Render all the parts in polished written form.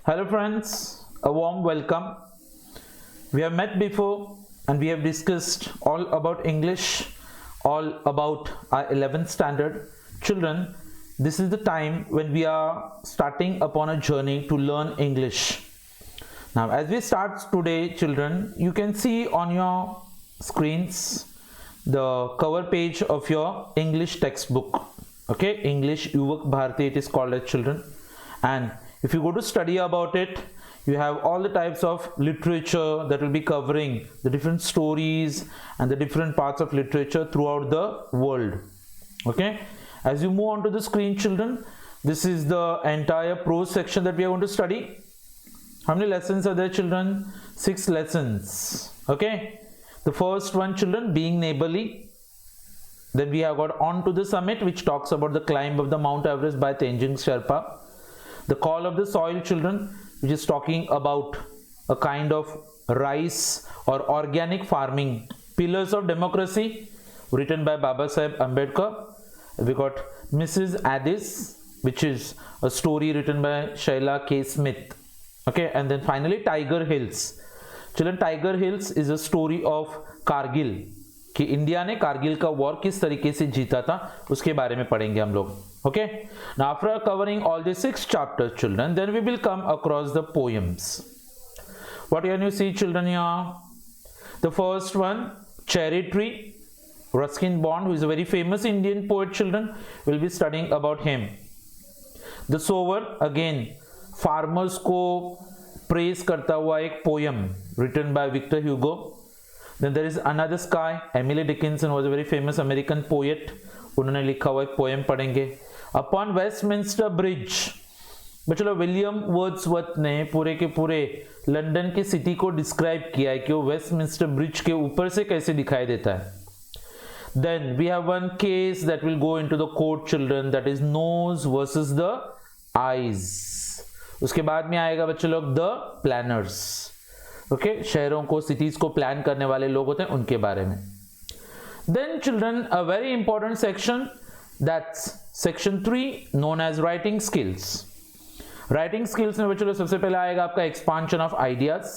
Hello friends, a warm welcome. We have met before and we have discussed all about English, all about our 11th standard. Children, this is the time when we are starting upon a journey to learn English. Now as we start today, children, you can see on your screens the cover page of your English textbook. Okay, English Yuvak Bharati it is called as, children. And if you go to study about it, you have all the types of literature that will be covering the different stories and the different parts of literature throughout the world. Okay, as you move on to the screen, children, this is the entire prose section that we are going to study. How many lessons are there, children? 6 lessons. Okay, the first one, children, being neighborly. Then we have got On to the Summit, which talks about the climb of the Mount Everest by Tenzing Sherpa. The Call of the Soil, children, which is talking about a kind of rice or organic farming. Pillars of Democracy, written by Babasaheb Ambedkar. We got Mrs. Addis, which is a story written by Sheila K. Smith. Okay, and then finally Tiger Hills. Children, Tiger Hills is a story of Kargil, कि India ने कारगिल का war किस तरीके से जीता था, उसके बारे में पढ़ेंगे हम लोग. Okay, now after covering all the 6 chapters, children, then we will come across the poems. What can you see, children, here? The first one, Cherry Tree. Ruskin Bond, who is a very famous Indian poet, children, will be studying about him. The Sower, again, farmers को praise करता हुआ एक poem written by Victor Hugo. Then there is Another Sky. Emily Dickinson was a very famous American poet. उन्होंने लिखा हुआ एक poem पढ़ेंगे. Upon Westminster Bridge. चलो, विलियम वर्ड्सवर्थ ने पूरे के पूरे लंदन की सिटी को डिस्क्राइब किया है कि वो वेस्टमिंस्टर ब्रिज के ऊपर से कैसे दिखाई देता है. Then we have one case that will go into the court, children, that is nose versus the eyes. उसके बाद में आएगा बच्चे लोग the planners. Okay, शहरों को, सिटीज को प्लान करने वाले लोग होते हैं, उनके बारे में. Then, children, a very important section, that's section 3, known as writing skills. Writing skills में बच्चों सबसे पहले आएगा आपका expansion of ideas.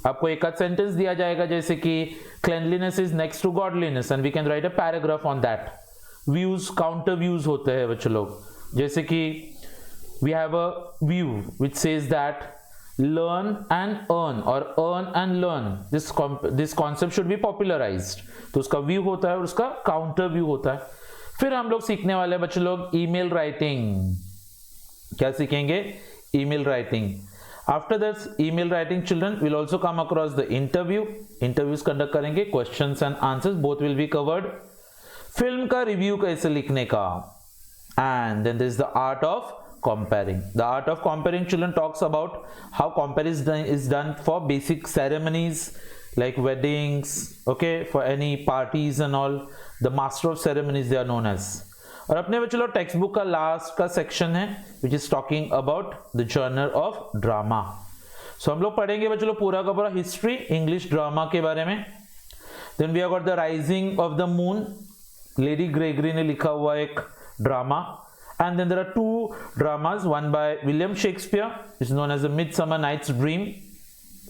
आपको एक आध सेंटेंस दिया जाएगा जैसे कि cleanliness is next to godliness and we can write a paragraph on that. Views, counter views होते हैं बच्चों लोग, जैसे कि we have a view which says that learn and earn or earn and learn. This concept should be popularized. तो उसका view होता है और उसका काउंटर व्यू होता है. फिर हम लोग सीखने वाले हैं बच्चे लोग ईमेल राइटिंग. क्या सीखेंगे? Email writing. After that email writing, children, will also come across the interviews conduct करेंगे, questions and answers both will be covered. Film का रिव्यू कैसे लिखने का, and then this the art of comparing. The art of comparing, children, talks about how comparison is done for basic ceremonies like weddings, okay, for any parties and all. The master of ceremonies they are known as. और अपने बच्चों लोग text book का last का section है which is talking about the genre of drama. So हम लोग पढ़ेंगे बच्चों लोग पूरा का पूरा हिस्ट्री इंग्लिश ड्रामा के बारे में. Then we have got the Rising of the Moon. Lady Gregory ने लिखा हुआ एक drama. And then there are 2 dramas, one by William Shakespeare, which is known as The Midsummer Night's Dream.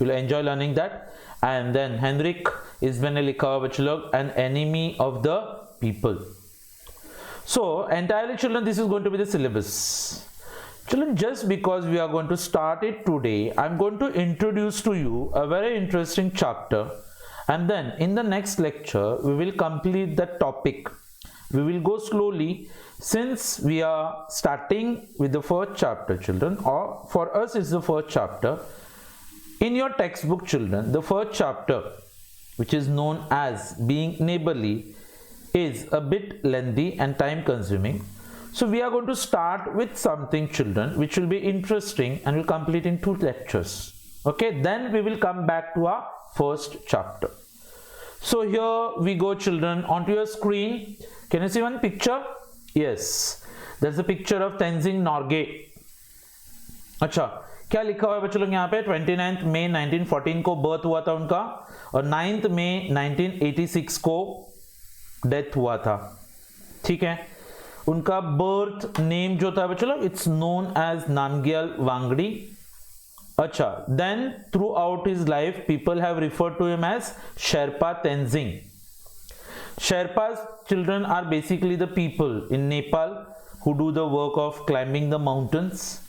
You'll enjoy learning that. And then Henrik Ibsen ने लिखा हुआ बच्चों लोग An Enemy of the People. So entirely, children, this is going to be the syllabus. Children, just because we are going to start it today, I'm going to introduce to you a very interesting chapter, and then in the next lecture we will complete that topic. We will go slowly since we are starting with the first chapter, children, or for us it's the first chapter. In your textbook, children, the first chapter, which is known as Being Neighborly, is a bit lengthy and time consuming. So we are going to start with something, children, which will be interesting and will complete in 2 lectures. Okay, then we will come back to our first chapter. So here we go, children, onto your screen. Can you see one picture? Yes, there's a picture of Tenzing Norgay. अच्छा, क्या लिखा हुआ है बच्चों लोग यहाँ पे? 29 मई 1914 को बर्थ हुआ था उनका और 9 मई 1986 को डेथ हुआ था. ठीक है, उनका बर्थ नेम जो था बच्चों लोग, इट्स नोन एज नामग्याल वांगडी. अच्छा, then throughout his life people have referred to him as Sherpa Tenzing. Sherpas children are basically the people in Nepal who do the work of climbing the mountains.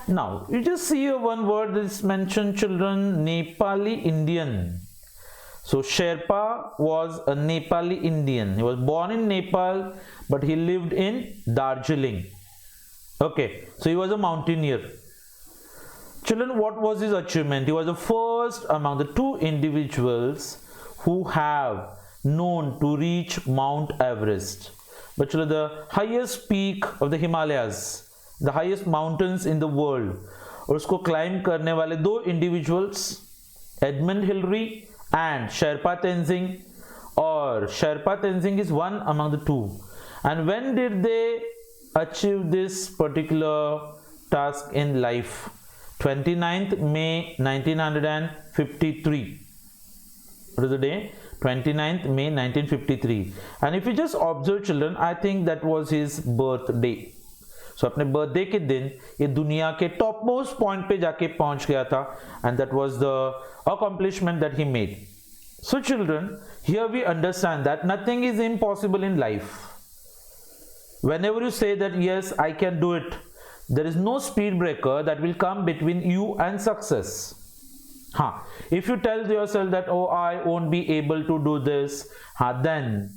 Now you just see one word is mentioned, children, Nepali Indian. So Sherpa was a Nepali Indian. He was born in Nepal but he lived in Darjeeling. Okay, so he was a mountaineer. Children, what was his achievement? He was the first among the two individuals who have known to reach Mount Everest. But children, the highest peak of the Himalayas, the highest mountains in the world, और उसको climb करने वाले दो individuals, Edmund Hillary and Sherpa Tenzing, और Sherpa Tenzing is one among the two. And when did they achieve this particular task in life? 29th May 1953. What is the day? 29th May 1953. And if you just observe, children, I think that was his birthday. So अपने birthday के दिन ये दुनिया के top most point पे जाके पहुंच गया था, and that was the accomplishment that he made. So children, here we understand that nothing is impossible in life. Whenever you say that yes, I can do it, there is no speed breaker that will come between you and success. If you tell yourself that, oh, I won't be able to do this, then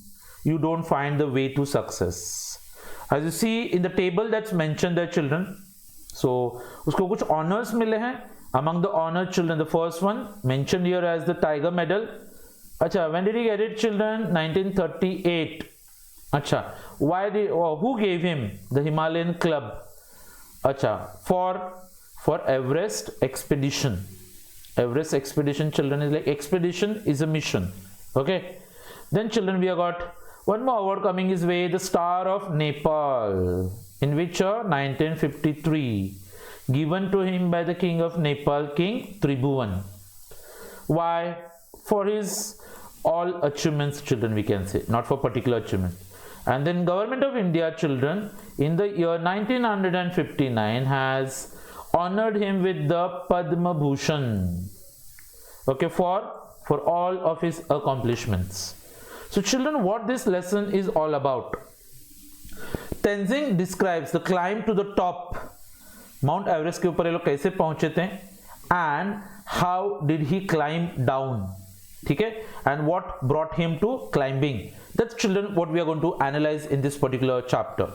you don't find the way to success. As you see in the table that's mentioned there, children, so usko kuch honors mile hain. Among the honored children, the first one mentioned here as the Tiger Medal. Acha, when did he get it, children? 1938. Acha, who gave him the Himalayan Club? Acha, for Everest expedition. Everest expedition, children, is like expedition is a mission. Okay, then children, we have got one more award coming his way, the Star of Nepal, in which year? 1953, given to him by the king of Nepal, King Tribhuvan. Why? For his all achievements, children, we can say, not for particular achievement. And then Government of India, children, in the year 1959 has honored him with the Padma Bhushan, okay, for all of his accomplishments. So children, what this lesson is all about? Tenzing describes the climb to the top. Mount Everest के ऊपर ये लोग कैसे पहुंचे थे, and how did he climb down, ठीक है, and what brought him to climbing. That's, children, what we are going to analyze in this particular chapter.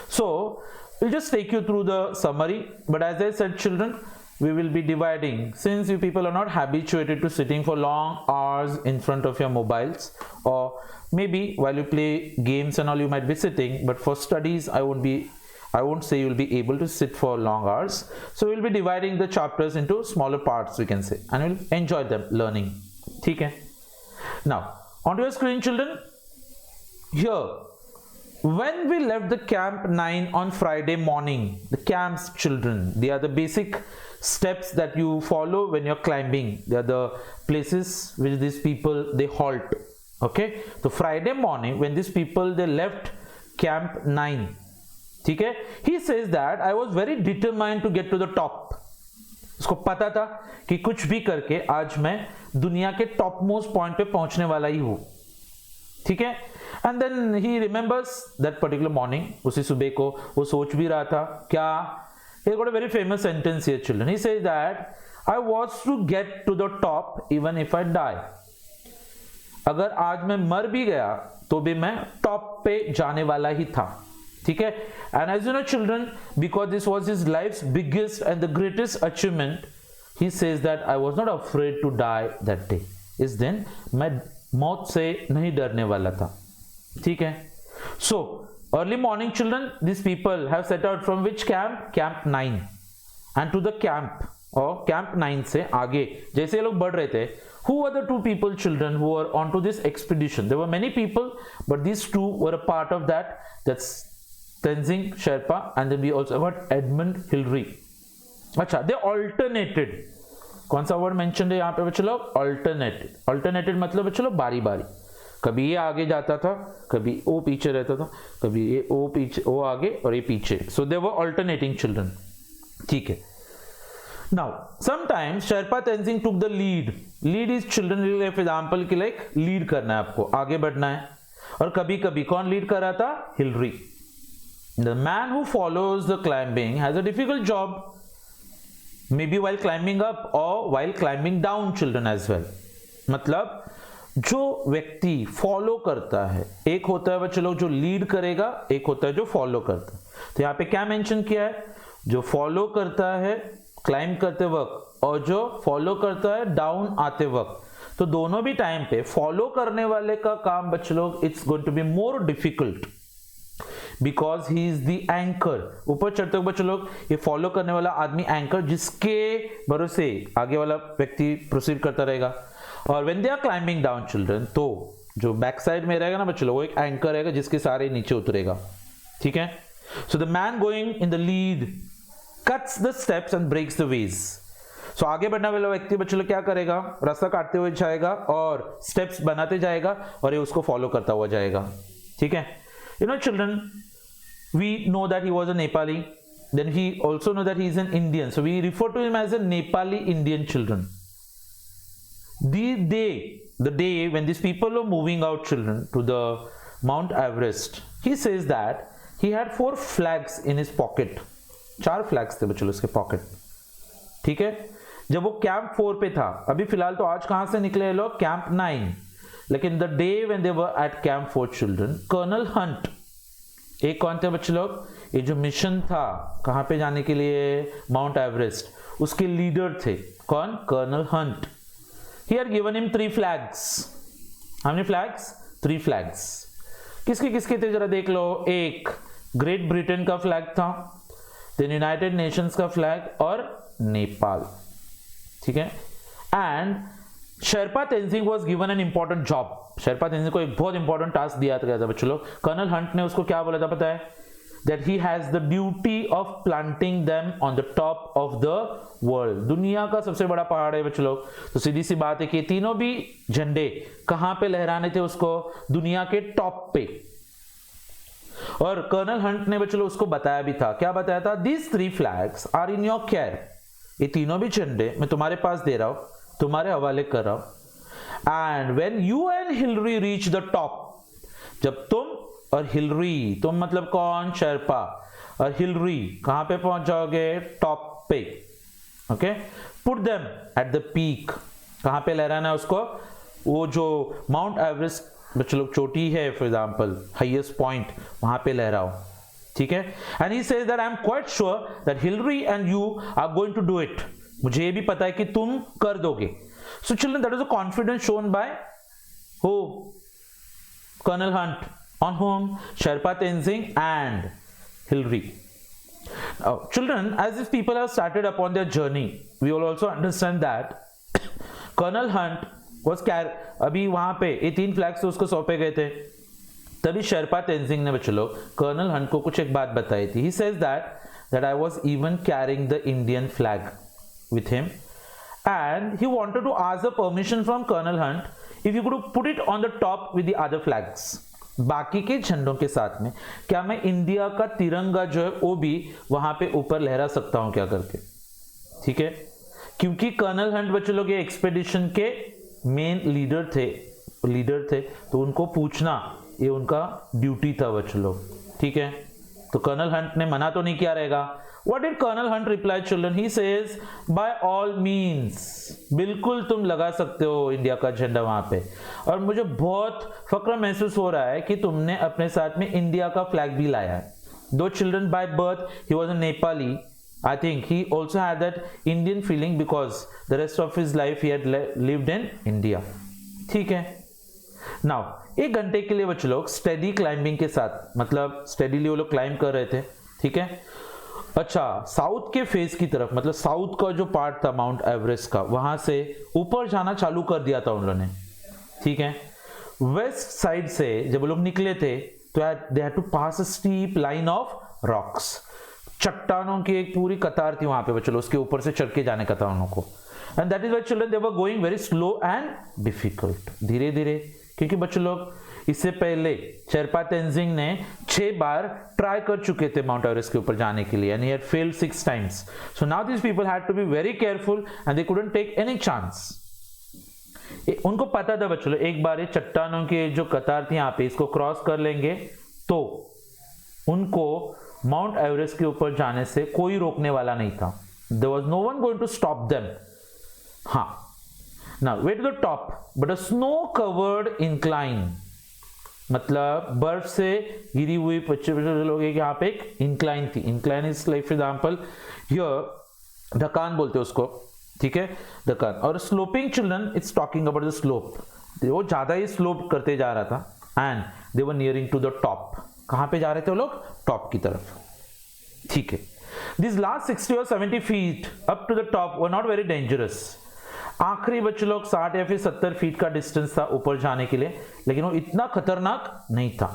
So we'll just take you through the summary, but as I said, children, we will be dividing, since you people are not habituated to sitting for long hours in front of your mobiles, or maybe while you play games and all you might be sitting, but for studies I won't say you'll be able to sit for long hours. So we'll be dividing the chapters into smaller parts, we can say, and we'll enjoy them learning. Okay. Now onto your screen, children. Here, when we left the camp 9 on Friday morning, the camps, children, they are the basic steps that you follow when you're climbing. They are the places which these people they halt. Okay, so Friday morning when these people they left camp 9, okay, he says that I was very determined to get to the top. उसको पता था कि कुछ भी करके आज मैं दुनिया के टॉप मोस्ट पॉइंट पे पहुंचने वाला ही हूं, ठीक है. And then he remembers that particular morning, उसी सुबह को वो सोच भी रहा था क्या. He got a very famous sentence here, children. He says that I was to get to the top even if I die. अगर आज मैं मर भी गया तो भी मैं टॉप पे जाने वाला ही था, ठीक है. And as you know, children, because this was his life's biggest and the greatest achievement, he says that I was not afraid to die that day. इस दिन मैं मौत से नहीं डरने वाला था, ठीक है. So early morning, children, these people have set out from which camp? Camp 9, and to the camp or camp 9 से आगे जैसे ये लोग बढ़ रहे थे, who were the two people, children, who were onto this expedition? There were many people, but these two were a part of that. That's Tenzing Sherpa, and then we also got Edmund Hillary. अच्छा, they alternated. कौन सा word mention है यहाँ पे बच्चे लोग? Alternated. Alternated मतलब बच्चे लोग बारी बारी, कभी ये आगे जाता था, कभी वो पीछे रहता था, कभी ये वो आगे और ये पीछे. So they were alternating, children, ठीक है. Now sometimes Sherpa Tenzing took the lead. Lead is children for example कि like lead करना है आपको, आगे बढ़ना है. और कभी कभी कौन लीड कर रहा था? Hillary. The man who follows the climbing has a difficult job, maybe while climbing up or while climbing down children as well. मतलब जो व्यक्ति फॉलो करता है, एक होता है बच्चे लोग जो लीड करेगा, एक होता है जो फॉलो करता है. तो यहाँ पे क्या मेंशन किया है? जो फॉलो करता है क्लाइंब करते वक्त और जो फॉलो करता है डाउन आते वक्त. तो दोनों भी टाइम पे फॉलो करने वाले का काम बच्चे लोग it's going to be more difficult because he is the anchor. ऊपर चढ़ते हुए बच्चे लोग ये फॉलो करने वाला आदमी एंकर, जिसके भरोसे आगे वाला व्यक्ति प्रोसीड करता रहेगा. और when they are climbing down children, तो जो बैक साइड में रहेगा ना बच्चे लोग, वो एक एंकर रहेगा जिसके सारे नीचे उतरेगा. ठीक है. So the man going in the lead cuts the steps and breaks the way. सो आगे बढ़ने वाला व्यक्ति बच्चे लोग क्या करेगा? रास्ता काटते हुए जाएगा और स्टेप्स बनाते जाएगा और ये उसको फॉलो करता हुआ जाएगा. ठीक है. You know children, we know that he was a Nepali, then he also know that he is an Indian, so we refer to him as a Nepali Indian children. The day when these people were moving out children to the Mount Everest, he says that he had 4 flags in his pocket. 4 flags थे बच्चों उसके pocket. ठीक है. जब वो camp 4 पे था, अभी फिलहाल तो आज कहां से निकले लोग? कैंप 9. लेकिन the day when they were at camp 4 children, colonel Hunt, एक कौन थे बच्चे लोग? ये जो मिशन था कहां पे जाने के लिए? माउंट एवरेस्ट, उसके लीडर थे कौन? Colonel Hunt. He had given him 3 flags. How many flags? 3 flags. किसके किसके थे जरा देख लो. एक ग्रेट ब्रिटेन का फ्लैग था, देन यूनाइटेड नेशंस का फ्लैग और नेपाल. ठीक है. And Sherpa Tenzing was given an important job. Sherpa Tenzing को एक बहुत इंपॉर्टेंट टास्क दिया गया था बच्चों लोग. कर्नल हंट ने उसको क्या बोला था पता है? That he has the duty of planting them on the top of the world. दुनिया का सबसे बड़ा पहाड़ है बच्चों लोग. तो सीधी सी बात है कि तीनों भी झंडे कहां पे लहराने थे उसको? दुनिया के टॉप पे. और कर्नल हंट ने बच्चों लोग उसको बताया भी था. क्या बताया था? These 3 flags are in your care. ये तीनों भी झंडे मैं तुम्हारे पास दे रहा हूं, तुम्हारे हवाले कर रहा हूं. And when you and Hillary reach the top, जब तुम और हिलरी, तुम मतलब कौन? शेरपा. और हिलरी कहां पे पहुंच जाओगे? टॉप पे. Okay. Put them at the peak. कहां पे लहराना है उसको? वो जो माउंट एवरेस्ट बच्चे लोग चोटी है फॉर एग्जाम्पल, हाईएस्ट पॉइंट, वहां पे लहराओ. ठीक है. And he says that I am quite sure that Hillary and you are going to do it. मुझे ये भी पता है कि तुम कर दोगे. So children, that is a confidence shown by who? Colonel Hunt. On home? Sherpa Tenzing and Hillary. Children, as these people have started upon their journey, we will also understand that Colonel Hunt was अभी वहां पे ये 3 flags तो उसको सौंपे गए थे. तभी शेरपा तेंजिंग ने बच्चों लोग कर्नल हंट को कुछ एक बात बताई थी. He says that I was even carrying the Indian flag with him, and he wanted to ask the permission from Colonel Hunt if you could put it on the top with the other flags. बाकी के झंडों के साथ में क्या मैं India का तिरंगा जो है वो भी वहां पे ऊपर लहरा सकता हूं क्या करके. ठीक है. क्योंकि कर्नल हंट बच्चों लोग ये एक्सपेडिशन के मेन लीडर थे, तो उनको पूछना ये उनका ड्यूटी था बच्चों लोग. ठीक है. तो कर्नल हंट ने मना तो नहीं किया रहेगा. What did Colonel Hunt reply children? He says, by all means, बिल्कुल तुम लगा सकते हो इंडिया का झंडा वहां पे. और मुझे बहुत फक्र महसूस हो रहा है कि तुमने अपने साथ में इंडिया का फ्लैग भी लाया है. Though children by birth he was a Nepali, I think he also had that Indian feeling because the rest of his life he had lived in India. ठीक है. Now, 1 घंटे के लिए बच्चे लोग स्टेडी क्लाइंबिंग के साथ, मतलब स्टेडीली वो लोग क्लाइंब कर रहे थे. ठीक है. अच्छा, साउथ के फेस की तरफ, मतलब साउथ का जो पार्ट था माउंट एवरेस्ट का, वहां से ऊपर जाना चालू कर दिया था उन लोगों ने. ठीक है. वेस्ट साइड से जब वो लोग निकले थे तो they had to pass a steep line of rocks. चट्टानों की एक पूरी कतार थी वहां पे बच्चों, उसके ऊपर से चढ़ के जाने का था उन लोगों को. And that is why children they were going very slow and difficult, धीरे धीरे. क्योंकि बच्चों लोग इससे पहले शेरपा तेंजिंग ने 6 बार ट्राई कर चुके थे माउंट एवरेस्ट के ऊपर जाने के लिए, and he had failed 6 times. So now this people had to be very careful and they couldn't take any chance. उनको पता था बच्चों, एक बार ये चट्टानों की जो कतार थी यहाँ पे, इसको क्रॉस कर लेंगे तो उनको माउंट एवरेस्ट के ऊपर जाने से कोई रोकने वाला नहीं था. There was no one going to stop them. हाँ, now way to the top but a snow covered incline, मतलब बर्फ से गिरी हुई लोग यहाँ पे एक इंक्लाइन थी. Incline is like for example here ढकान बोलते हैं उसको, ठीक है, ढकान. और sloping children it's talking about the slope. वो ज्यादा ही स्लोप करते जा रहा था and they were nearing to the top. कहां पे जा रहे थे वो लोग? टॉप की तरफ, ठीक है. दिस लास्ट 60 और 70 feet up to the top were not very dangerous. आखिरी बच्चे लोग 60 या फिर 70 फीट का डिस्टेंस था ऊपर जाने के लिए, लेकिन वो इतना खतरनाक नहीं था.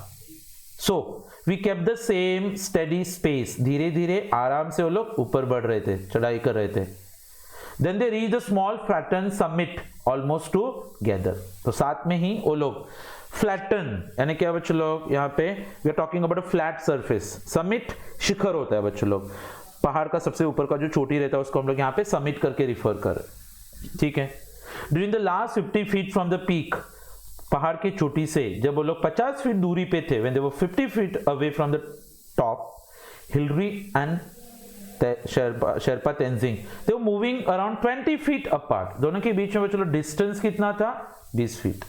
So we kept the same steady space. धीरे धीरे आराम से वो लोग ऊपर बढ़ रहे थे, चढ़ाई कर रहे थे. Then they reached the small flattened summit almost together. तो साथ में ही वो लोग flatten, यानी क्या बच्चों लोग, यहाँ पे we are talking about a flat surface. Summit शिखर होता है बच्चों लोग, पहाड़ का सबसे ऊपर का जो चोटी रहता है उसको हम लोग यहाँ पे summit करके रिफर कर रहे हैं, ठीक है. During the last 50 feet from the peak, पहाड़ की चोटी से जब वो लोग 50 फीट दूरी पे थे, when they were 50 feet away from the top, Hillary and Sherpa Tenzing they were moving around 20 feet apart. दोनों के बीच में चलो डिस्टेंस कितना था? 20 फीट.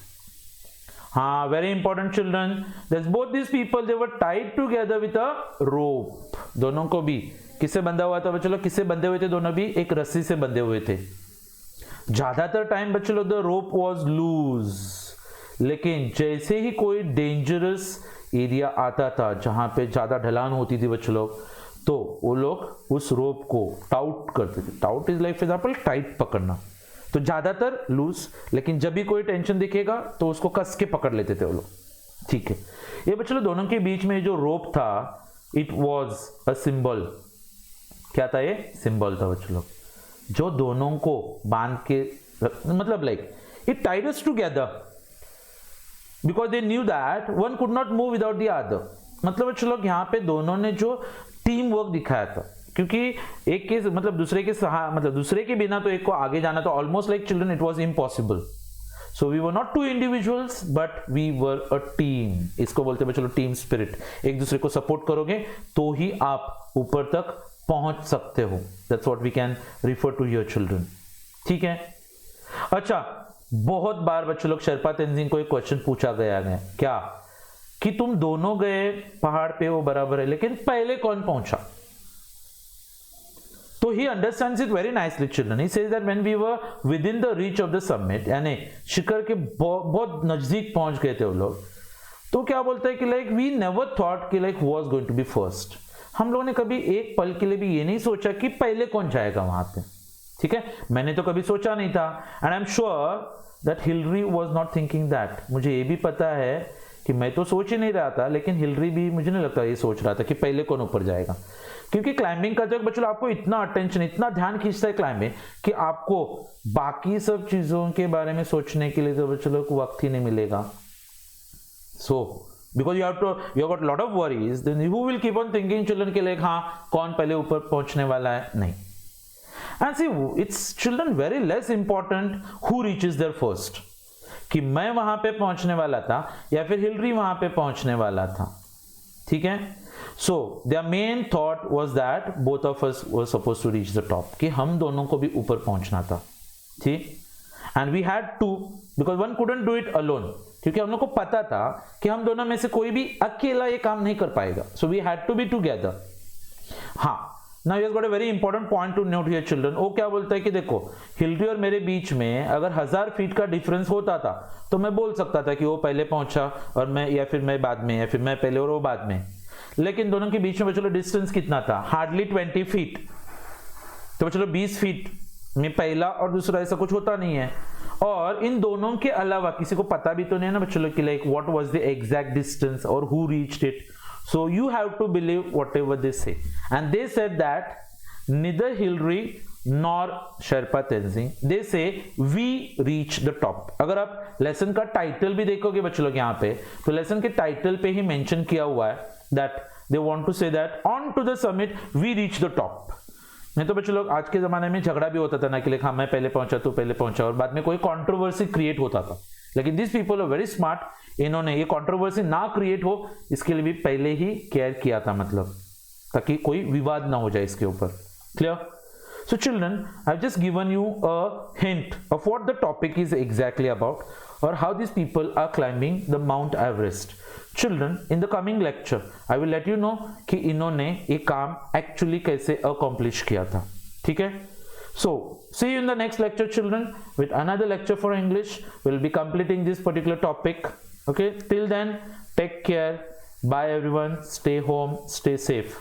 हाँ, very important children, both this people they were tied together with a rope. दोनों को भी किससे बंधा हुआ था बच्चों लोग? किससे बंधे हुए थे? दोनों भी एक रस्सी से बंधे हुए थे. ज्यादातर टाइम बच्चों लोग द रोप वाज लूज, लेकिन जैसे ही कोई डेंजरस एरिया आता था जहां पे ज्यादा ढलान होती थी बच्चों लोग, तो वो लोग उस रोप को टाउट करते थे. Taut is like for example tight पकड़ना. तो ज्यादातर लूज, लेकिन जब भी कोई टेंशन दिखेगा तो उसको कस के पकड़ लेते थे वो लोग, ठीक है. ये बच्चों लोग दोनों के बीच में जो रोप था, इट वाज अ सिंबल. क्या था ये? सिंबल था बच्चों लोग, जो दोनों को बांध के, मतलब like it tied us together because they knew that one could not move without the other. मतलब बच्चों लोग यहाँ पे दोनों ने जो टीम वर्क दिखाया था, क्योंकि एक के मतलब दूसरे के बिना तो एक को आगे जाना था. Almost like children it was impossible. So we were not two individuals but we were a team. इसको बोलते हैं बच्चों टीम स्पिरिट. एक दूसरे को सपोर्ट करोगे तो ही आप ऊपर तक पहुंच सकते हो. That's what we can refer to your children, ठीक है. अच्छा, बहुत बार बच्चों लोग शेरपा तेंजिंग को एक क्वेश्चन पूछा गया है, क्या कि तुम दोनों गए पहाड़ पे, वो बराबर है, लेकिन पहले कौन पहुंचा? तो he understands it very nicely children. He says that when we were within the reach of the summit, यानी शिखर के बहुत नजदीक पहुंच गए थे वो लोग, तो क्या बोलता है कि लाइक वी नेवर थॉट कि like who was going to be first. हम लोगों ने कभी एक पल के लिए भी ये नहीं सोचा कि पहले कौन जाएगा वहां पे, ठीक है. मैंने तो कभी सोचा नहीं था. And I am sure that Hillary was not thinking that. मुझे ये भी पता है कि मैं तो सोच ही नहीं रहा था, लेकिन हिलरी भी मुझे नहीं लगता ये सोच रहा था कि पहले कौन ऊपर जाएगा. क्योंकि क्लाइंबिंग करते वक्त बच्चों आपको इतना अटेंशन, इतना ध्यान खींचता है क्लाइंबिंग, कि आपको बाकी सब चीजों के बारे में सोचने के लिए तो बच्चों को वक्त ही नहीं मिलेगा. So because you have got lot of worries, then you will keep on thinking children के लिए हाँ कौन पहले ऊपर पहुंचने वाला है. नहीं. And see it's children very less important who reaches there first, कि मैं वहां पे पहुंचने वाला था या फिर हिलरी वहां पे पहुंचने वाला था, ठीक है. So their main thought was that both of us were suppose to reach the top, कि हम दोनों को भी ऊपर पहुंचना था, ठीक. And we had to, because one couldn't do it alone, क्योंकि हम लोग को पता था कि हम दोनों में से कोई भी अकेला ये काम नहीं कर पाएगा. So we had to be together. हाँ, now you have got a very important point to note here children. वो क्या बोलता है कि देखो, हिलरी और मेरे बीच में अगर 1000 फीट का डिफरेंस होता था तो मैं बोल सकता था कि वो पहले पहुंचा और मैं, या फिर मैं बाद में, या फिर मैं पहले और वो बाद में. लेकिन दोनों के बीच में चलो डिस्टेंस कितना था? Hardly 20 feet. तो चलो 20 फीट में पहला और दूसरा ऐसा कुछ होता नहीं है. और इन दोनों के अलावा किसी को पता भी तो नहीं है ना बच्चों कि like what was the exact distance और who reached it. So you have to believe whatever they say. And they said that neither Hillary nor Sherpa Tenzing. They say we reach the top. अगर आप lesson का title भी देखोगे बच्चों लोग यहाँ पे, तो लेसन के टाइटल पे ही मेंशन किया हुआ है that they want to say that on to the summit we reach the top. नहीं तो बच्चों लोग आज के जमाने में झगड़ा भी होता था ना कि हाँ मैं पहले पहुंचा तू पहले पहुंचा, और बाद में कोई कंट्रोवर्सी क्रिएट होता था. लेकिन this people are very smart, इन्होंने ये कंट्रोवर्सी ना क्रिएट हो इसके लिए भी पहले ही केयर किया था, मतलब ताकि कोई विवाद ना हो जाए इसके ऊपर. Clear? So children, I've just given you a hint of what the topic is exactly about, or how these people are climbing the Mount Everest. Children, in the coming lecture, I will let you know कि इन्होंने ये काम actually कैसे accomplish किया था. ठीक है? So, see you in the next lecture, children, with another lecture for English. We'll be completing this particular topic. Okay? Till then, take care. Bye everyone. Stay home. Stay safe.